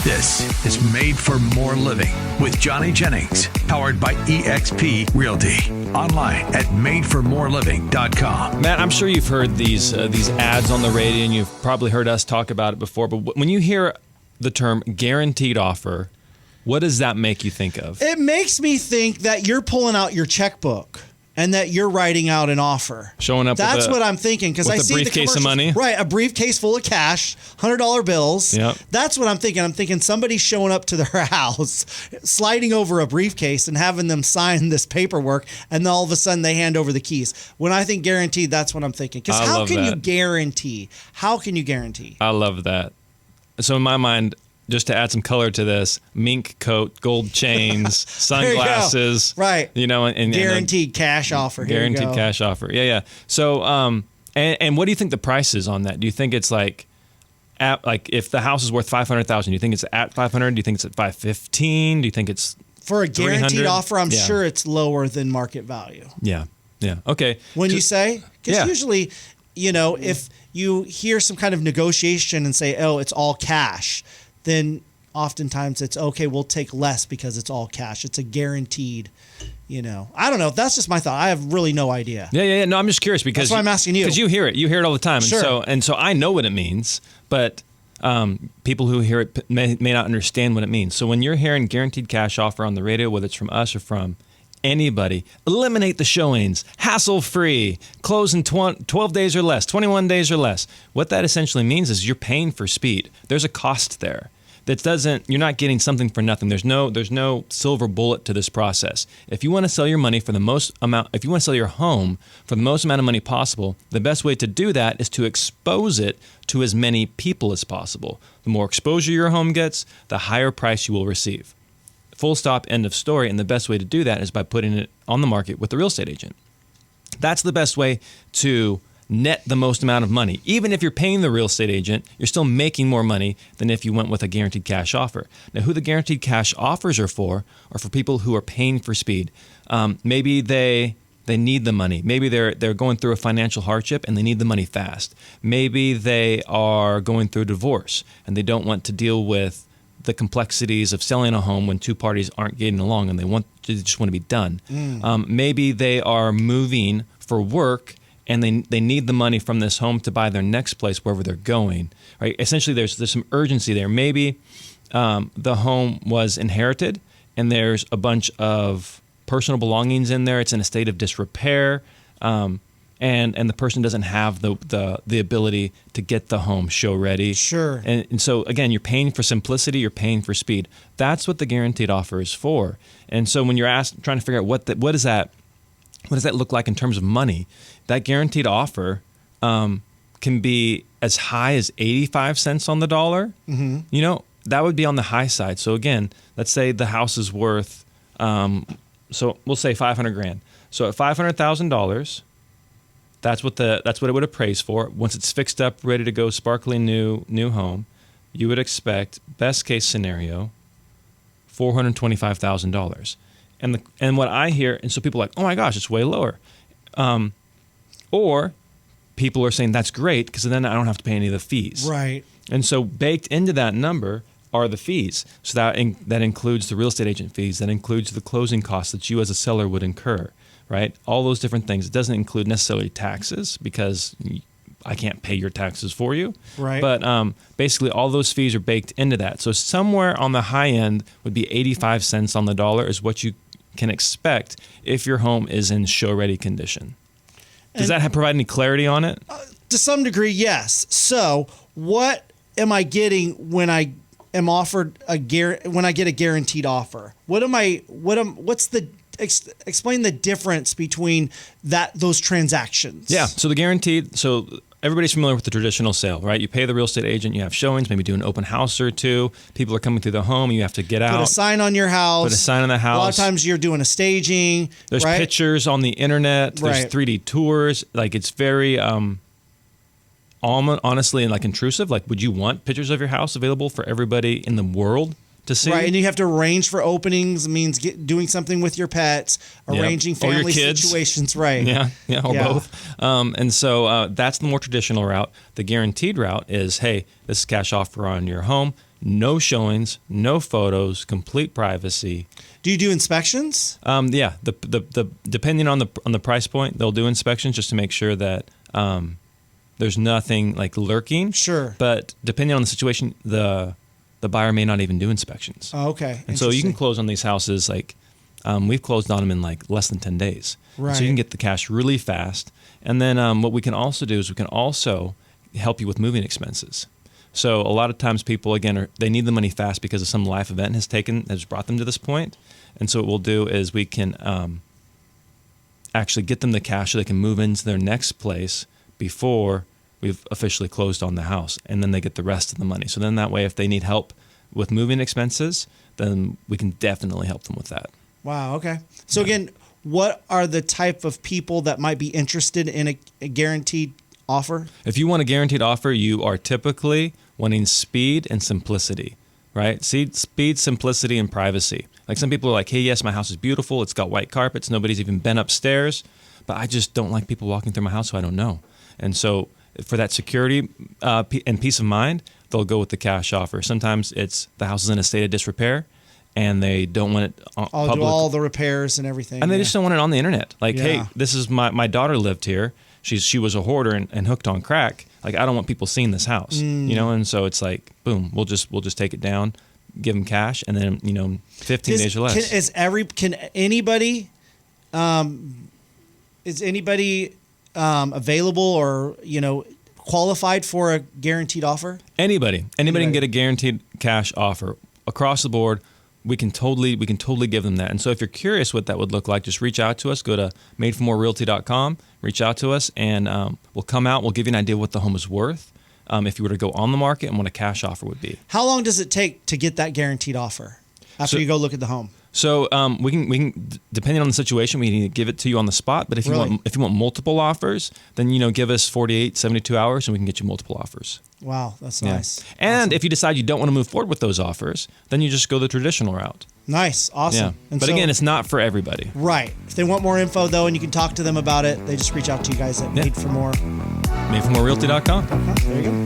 This is Made for More Living with Johnny Jennings, powered by eXp Realty. Online at madeformoreliving.com. Matt, I'm sure you've heard these ads on the radio, and you've probably heard us talk about it before. But when you hear the term guaranteed offer, what does that make you think of? It makes me think that you're pulling out your checkbook and that you're writing out an offer. Showing up That's with what I'm thinking, because I see the briefcase of money. Right, a briefcase full of cash, $100 bills. Yep. That's what I'm thinking. I'm thinking somebody showing up to their house, sliding over a briefcase and having them sign this paperwork, and then all of a sudden they hand over the keys. When I think guaranteed, that's what I'm thinking. Because how can you guarantee? How can you guarantee? I love that. So in my mind, just to add some color to this, mink coat, gold chains, sunglasses, right? You know, and guaranteed cash offer. Guaranteed cash offer. Yeah. So, and what do you think the price is on that? Do you think it's like if the house is worth $500,000, do you think it's at $500,000? Do you think it's at $515,000? Do you think it's for a guaranteed offer? I'm sure it's lower than market value. Yeah. Okay. When you say, because usually, you know, if you hear some kind of negotiation and say, oh, it's all cash, then oftentimes it's okay, we'll take less because it's all cash. It's a guaranteed, you know. I don't know. That's just my thought. I have really no idea. Yeah. No, I'm just curious because that's why I'm asking you. Because you hear it. You hear it all the time. Sure. And so I know what it means, but people who hear it may not understand what it means. So when you're hearing guaranteed cash offer on the radio, whether it's from us or from anybody, eliminate the showings, hassle-free, close in 12 days or less, 21 days or less. What that essentially means is you're paying for speed. There's a cost there. You're not getting something for nothing. There's no silver bullet to this process. If you want to sell your money for the most amount, if you want to sell your home for the most amount of money possible, the best way to do that is to expose it to as many people as possible. The more exposure your home gets, the higher price you will receive. Full stop, end of story. And the best way to do that is by putting it on the market with a real estate agent. That's the best way to net the most amount of money. Even if you're paying the real estate agent, you're still making more money than if you went with a guaranteed cash offer. Now, who the guaranteed cash offers are for people who are paying for speed. Maybe they need the money. Maybe they're going through a financial hardship and they need the money fast. Maybe they are going through a divorce and they don't want to deal with the complexities of selling a home when two parties aren't getting along and they just want to be done. Maybe they are moving for work and they need the money from this home to buy their next place wherever they're going. Right? Essentially, there's some urgency there. Maybe the home was inherited and there's a bunch of personal belongings in there. It's in a state of disrepair, and the person doesn't have the ability to get the home show ready. Sure. And so again, you're paying for simplicity, you're paying for speed. That's what the guaranteed offer is for. And so when you're trying to figure out what does that look like in terms of money, that guaranteed offer can be as high as 85 cents on the dollar. Mm-hmm. You know, that would be on the high side. So again, let's say the house is worth, so we'll say $500,000. So at $500,000, that's what it would appraise for. Once it's fixed up, ready to go, sparkling new home, you would expect, best case scenario, $425,000. And what I hear, and so people are like, oh my gosh, it's way lower. Or people are saying that's great because then I don't have to pay any of the fees. Right. And so baked into that number are the fees. So that includes the real estate agent fees. That includes the closing costs that you as a seller would incur, right? All those different things. It doesn't include necessarily taxes because I can't pay your taxes for you. Right. But basically all those fees are baked into that. So somewhere on the high end would be 85 cents on the dollar is what you can expect if your home is in show-ready condition. Does that provide any clarity on it? To some degree, yes. So what am I getting when I am offered when I get a guaranteed offer? Explain the difference between those transactions. Yeah. So the guaranteed, so everybody's familiar with the traditional sale, right? You pay the real estate agent, you have showings, maybe do an open house or two. People are coming through the home, you have to get out. Put a sign on your house. Put a sign on the house. A lot of times you're doing a staging. There's pictures on the internet. There's Right. 3D tours. Like it's very honestly and like intrusive. Like, would you want pictures of your house available for everybody in the world to see? Right, and you have to arrange for openings. It means doing something with your pets, arranging Or your family kids. situations. Right. Yeah, or both. And so that's the more traditional route. The guaranteed route is, hey, this is cash offer on your home. no showings, no photos, complete privacy. Do you do inspections? Yeah, the depending on the price point, they'll do inspections just to make sure that there's nothing like lurking. Sure. But depending on the situation, the buyer may not even do inspections. Oh, okay. And so you can close on these houses like we've closed on them in like less than 10 days. Right. So you can get the cash really fast. And then what we can also do is we can also help you with moving expenses. So a lot of times people, again, they need the money fast because of some life event has brought them to this point. And so what we'll do is we can actually get them the cash so they can move into their next place before we've officially closed on the house. And then they get the rest of the money. So then that way, if they need help with moving expenses, then we can definitely help them with that. Wow. Okay. So again, what are the type of people that might be interested in a guaranteed offer? If you want a guaranteed offer, you are typically wanting speed and simplicity, right? Speed, simplicity, and privacy. Like some people are like, hey, yes, my house is beautiful. It's got white carpets. Nobody's even been upstairs. But I just don't like people walking through my house who I don't know. And so for that security and peace of mind, they'll go with the cash offer. Sometimes it's the house is in a state of disrepair and they don't want it I'll do all the repairs and everything. And they just don't want it on the internet. Like, Yeah. hey, this is my daughter lived here. She was a hoarder and hooked on crack. Like, I don't want people seeing this house, you know? And so it's like, boom, we'll just take it down, give them cash, and then, 15 days or less. Can anybody available or, qualified for a guaranteed offer? Anybody can get a guaranteed cash offer across the board. We can totally give them that. And so if you're curious what that would look like, just reach out to us. Go to madeformorerealty.com, reach out to us, and we'll come out. We'll give you an idea what the home is worth if you were to go on the market and what a cash offer would be. How long does it take to get that guaranteed offer after you go look at the home? So we can depending on the situation, we can give it to you on the spot. But if you want multiple offers, then give us 48, 72 hours, and we can get you multiple offers. Wow, that's nice. And awesome. if you decide you don't want to move forward with those offers, then you just go the traditional route. Nice, awesome. Yeah. And But again, it's not for everybody. Right. If they want more info though, and you can talk to them about it, they just reach out to you guys at Made for More. Madeformorerealty.com. There you go.